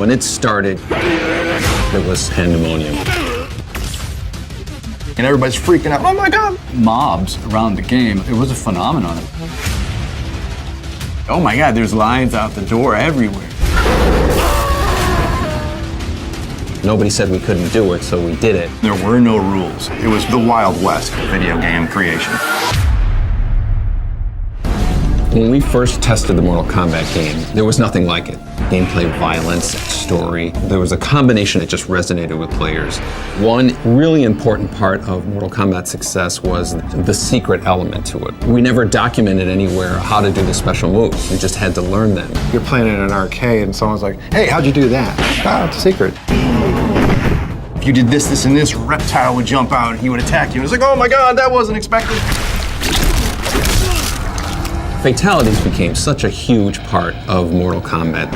When it started, it was pandemonium. And everybody's freaking out, oh my God! Mobs around the game, it was a phenomenon. Oh my God, there's lines out the door everywhere. Nobody said we couldn't do it, so we did it. There were no rules. It was the Wild West of video game creation. When we first tested the Mortal Kombat game, there was nothing like it. Gameplay, violence, story. There was a combination that just resonated with players. One really important part of Mortal Kombat's success was the secret element to it. We never documented anywhere how to do the special moves. We just had to learn them. You're playing in an arcade and someone's like, hey, how'd you do that? Ah, it's a secret. If you did this, this, and this, reptile would jump out and he would attack you. And it's like, oh my God, that wasn't expected. Fatalities became such a huge part of Mortal Kombat.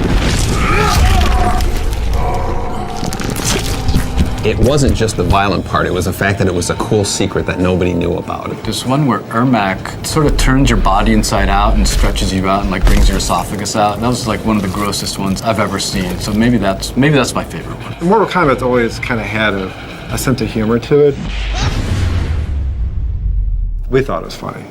It wasn't just the violent part, it was the fact that it was a cool secret that nobody knew about. There's one where Ermac sort of turns your body inside out and stretches you out and like brings your esophagus out. That was like one of the grossest ones I've ever seen. So maybe that's my favorite one. Mortal Kombat's always kind of had a sense of humor to it. We thought it was funny.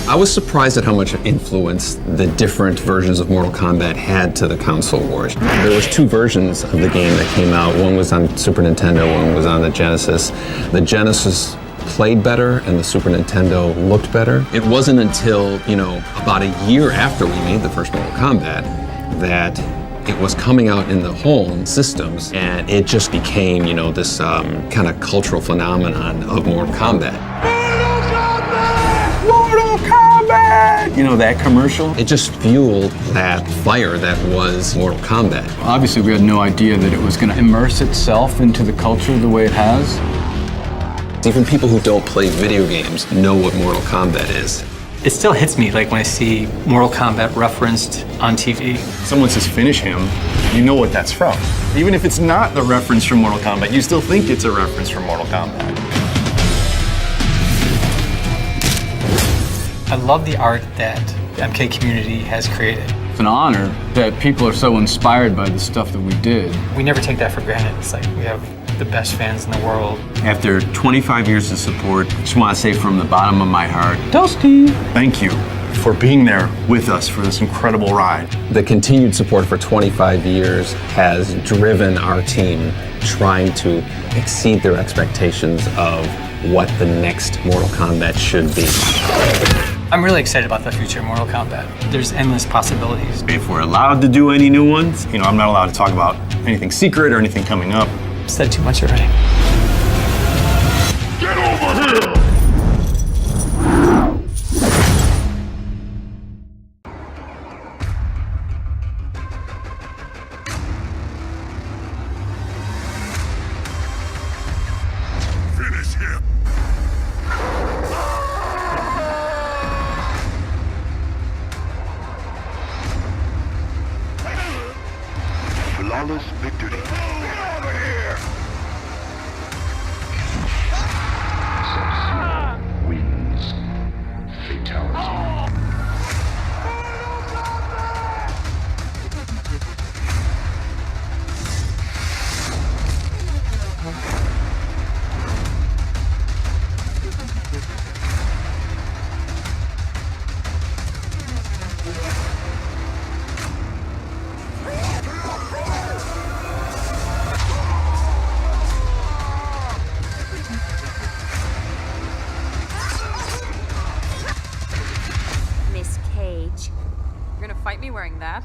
I was surprised at how much influence the different versions of Mortal Kombat had to the console wars. There was two versions of the game that came out. One was on Super Nintendo, one was on the Genesis. The Genesis played better and the Super Nintendo looked better. It wasn't until, about a year after we made the first Mortal Kombat that it was coming out in the home systems, and it just became, this kind of cultural phenomenon of Mortal Kombat. That commercial? It just fueled that fire that was Mortal Kombat. Obviously, we had no idea that it was going to immerse itself into the culture the way it has. Even people who don't play video games know what Mortal Kombat is. It still hits me like when I see Mortal Kombat referenced on TV. Someone says finish him, you know what that's from. Even if it's not the reference from Mortal Kombat, you still think it's a reference from Mortal Kombat. I love the art that the MK community has created. It's an honor that people are so inspired by the stuff that we did. We never take that for granted. It's like we have the best fans in the world. After 25 years of support, I just want to say from the bottom of my heart, Toasty! Thank you for being there with us for this incredible ride. The continued support for 25 years has driven our team trying to exceed their expectations of what the next Mortal Kombat should be. I'm really excited about the future of Mortal Kombat. There's endless possibilities. If we're allowed to do any new ones, I'm not allowed to talk about anything secret or anything coming up. I've said too much already. Get over here! Finish him! Flawless victory. Get over here! Wins. Fatality. Miss Cage, you're gonna fight me wearing that?